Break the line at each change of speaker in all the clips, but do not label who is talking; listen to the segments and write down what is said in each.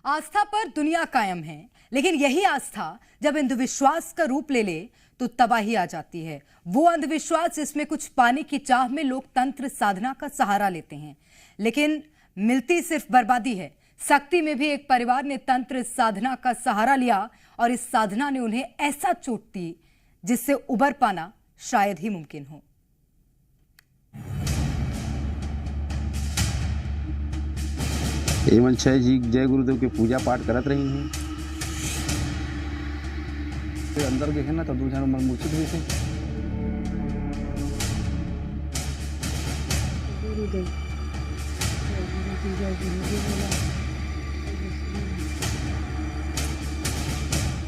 आस्था पर दुनिया कायम है, लेकिन यही आस्था जब अंधविश्वास का रूप ले ले तो तबाही आ जाती है। वो अंधविश्वास जिसमें कुछ पाने की चाह में लोग तंत्र साधना का सहारा लेते हैं, लेकिन मिलती सिर्फ बर्बादी है। सक्ती में भी एक परिवार ने तंत्र साधना का सहारा लिया और इस साधना ने उन्हें ऐसा चोट दी जिससे उबर पाना शायद ही मुमकिन हो।
एवं छह जी जय गुरुदेव के पूजा पाठ करत रही हैं।
अंदर गए ना तो 2 जन मन मूर्छित हुए थे।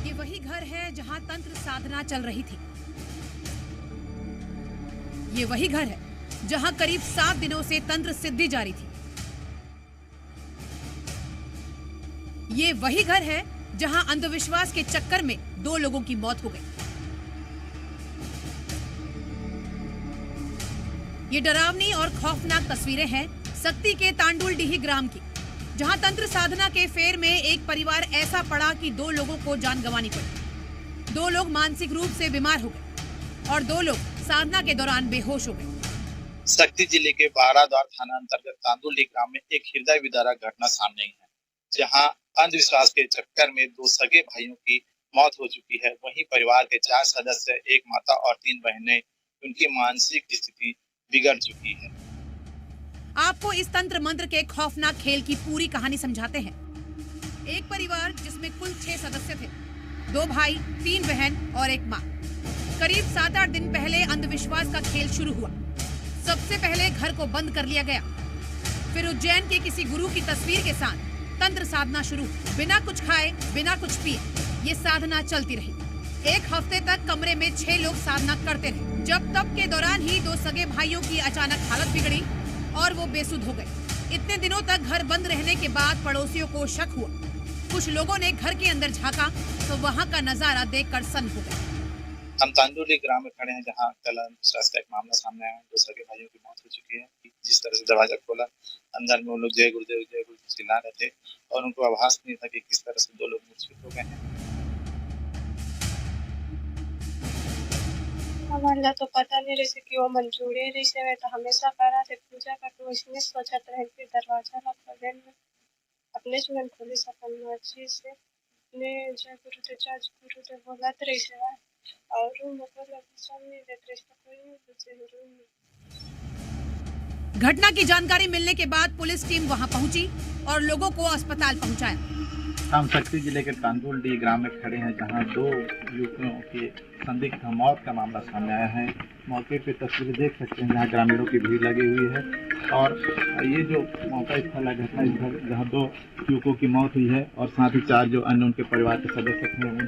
ये वही घर है जहां तंत्र साधना चल रही थी। ये वही घर है जहां करीब 7 दिनों से तंत्र सिद्धि जारी थी। ये वही घर है जहां अंधविश्वास के चक्कर में 2 लोगों की मौत हो गई। ये डरावनी और खौफनाक तस्वीरें हैं सक्ती के तांडुलडीही ग्राम की, जहां तंत्र साधना के फेर में एक परिवार ऐसा पड़ा कि 2 लोगों को जान गंवानी पड़ी। 2 लोग मानसिक रूप से बीमार हो गए और 2 लोग साधना के दौरान बेहोश हो गए।
सक्ती जिले के बाराद्वार थाना अंतर्गत तांदुलडीही ग्राम में एक हृदय विदारक घटना सामने आई है, जहां अंधविश्वास के चक्कर में 2 सगे भाइयों की मौत हो चुकी है। वहीं परिवार के 4 सदस्य, एक माता और 3 बहनें, उनकी मानसिक स्थिति बिगड़ चुकी है।
आपको इस तंत्र मंत्र के खौफनाक खेल की पूरी कहानी समझाते हैं। एक परिवार जिसमें कुल 6 सदस्य थे, 2 भाई, 3 बहन और एक माँ। करीब 7-8 दिन पहले अंधविश्वास का खेल शुरू हुआ। सबसे पहले घर को बंद कर लिया गया, फिर उज्जैन के किसी गुरु की तस्वीर के साथ तंत्र साधना शुरू। बिना कुछ खाए, बिना कुछ पिए ये साधना चलती रही। 1 हफ्ते तक कमरे में 6 लोग साधना करते रहे। जब तब के दौरान ही 2 सगे भाइयों की अचानक हालत बिगड़ी और वो बेसुध हो गए। इतने दिनों तक घर बंद रहने के बाद पड़ोसियों को शक हुआ। कुछ लोगों ने घर के अंदर झांका तो वहाँ का नजारा देखकर सन्न हो गए।
हम तांदुलडीही ग्राम में खड़े हैं, जहाँ कल अंधविश्वास का एक मामला सामने आया। 2 सगे भाइयों की मौत हो चुकी है। जिस तरह से दरवाजा खोला, अंदर में वो लोग जय गुरुदेव चिल्ला रहे थे और उनको आभास नहीं था कि किस तरह से 2 लोग मूर्छित हो गए हैं।
हमारा तो पता नहीं रही कि वो मंजूरी रही से तो हमेशा करा थे पूजा का, तो इसमें सोचत रहे कि दरवाजा ला खोले में अपने जुगन खोले अपन मर्जी से अपने जय गुरुदेव बोलत रही से और मतलब सब नहीं देते रही तो कोई नहीं।
घटना की जानकारी मिलने के बाद पुलिस टीम वहां पहुंची और लोगों को अस्पताल पहुंचाया।
हम सक्ती जिले के तांदुलडीही ग्राम में खड़े हैं, जहां 2 युवकों की संदिग्ध मौत का मामला सामने आया है। मौके पे तस्वीरें देख सकते हैं, जहां ग्रामीणों की भीड़ लगी हुई है और ये जो मौका स्थल है घटना स्थल, जहां 2 युवकों की मौत हुई है और साथ ही 4 जो अन्य उनके परिवार के सदस्य थे उन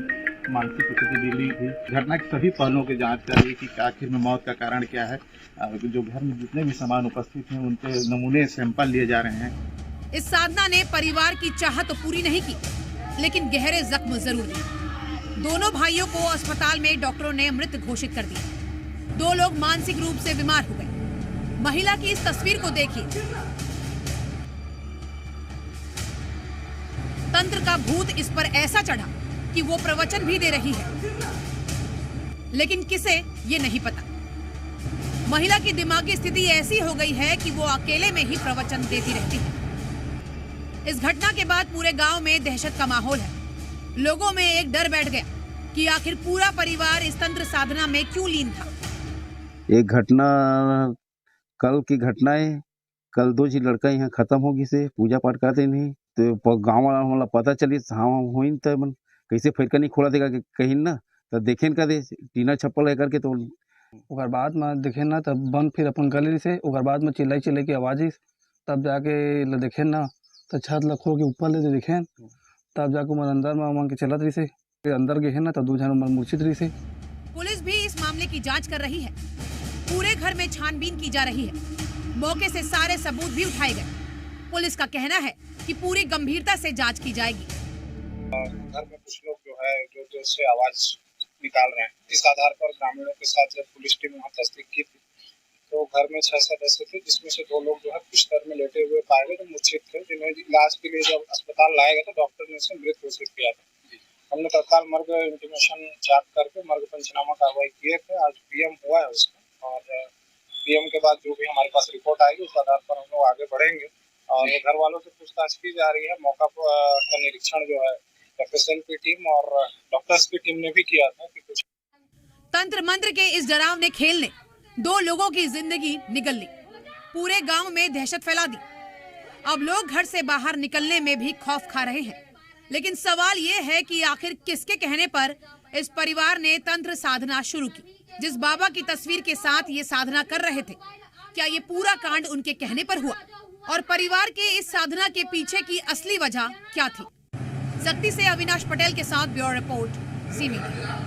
मानसिक स्थिति बिगड़ी थी। घटना के सभी पहलुओं की जांच कर रही है कि आखिर में मौत का कारण क्या है। जो घर में जितने भी सामान उपस्थित हैं उनके नमूने सैंपल लिए जा रहे हैं।
इस साधना ने परिवार की चाहत तो पूरी नहीं की, लेकिन गहरे जख्म जरूर दिए। दोनों भाइयों को अस्पताल में डॉक्टरों ने मृत घोषित कर दिया। 2 लोग मानसिक रूप से बीमार हो गए। महिला की इस तस्वीर को देखिए। तंत्र का भूत इस पर ऐसा चढ़ा कि वो प्रवचन भी दे रही है, लेकिन किसे ये नहीं पता। महिला की दिमागी स्थिति ऐसी हो गई है कि वो अकेले में ही प्रवचन देती रहती है। इस घटना के बाद पूरे गांव में दहशत का माहौल है। लोगों में एक डर बैठ गया कि आखिर पूरा परिवार इस तंत्र साधना में क्यों लीन था।
एक घटना कल की घटना है। कल 2 जी लड़का यहाँ खत्म होगी से पूजा पाठ करते नहीं तो गाँव वाला पता चली हाँ हुई तो मन कैसे फिर नहीं खोला देगा कहीं ना तो देखे का दे टीना छप्पल है करके तो
ओकर बाद में देखे ना तब बंद फिर अपन गली से ओकर बाद में चिल्लाई की आवाज आई, तब जाके देखे ना तो छत ला खोल के ऊपर ले देखे, तब जाके मन अंदर में मन के चलत रही से अंदर गए ना तो 2 जन मन मूर्छित रही से।
पुलिस भी इस मामले की जांच कर रही है। पूरे घर में छानबीन की जा रही है। मौके से सारे सबूत भी उठाए गए। पुलिस का कहना है कि पूरी गंभीरता से जांच की जाएगी।
घर में कुछ लोग जो है जो से आवाज निकाल रहे हैं, इस आधार पर ग्रामीणों के साथ जब पुलिस टीम वहाँ तस्दीक की थी तो
तो घर में 6 सदस्य थे, जिसमें से 2 लोग जो है कुछ दर में लेटे हुए पाए गए, जो मूर्छित थे, जिन्हें इलाज के लिए जब अस्पताल लाया गया तो डॉक्टर ने उसे मृत घोषित किया था। हमने तत्काल मर्ग इंटीमेशन जांच करके मर्ग पंचनामा कार्रवाई किए थे। आज पीएम हुआ है उसका, और पीएम के बाद जो भी हमारे पास रिपोर्ट आएगी उस आधार पर हम लोग आगे बढ़ेंगे। और घर वालों से पूछताछ की जा रही है। मौका का निरीक्षण जो है एफएसएल की टीम और डॉक्टर्स की टीम ने भी किया था कि कुछ
तंत्र मंत्र के इस डरावने खेल ने 2 लोगों की जिंदगी निगल ली, पूरे गांव में दहशत फैला दी। अब लोग घर से बाहर निकलने में भी खौफ खा रहे हैं। लेकिन सवाल ये है कि आखिर किसके कहने पर इस परिवार ने तंत्र साधना शुरू की। जिस बाबा की तस्वीर के साथ ये साधना कर रहे थे, क्या ये पूरा कांड उनके कहने पर हुआ? और परिवार के इस साधना के पीछे की असली वजह क्या थी? शक्ति से अविनाश पटेल के साथ ब्यूरो रिपोर्ट, ज़ी मीडिया।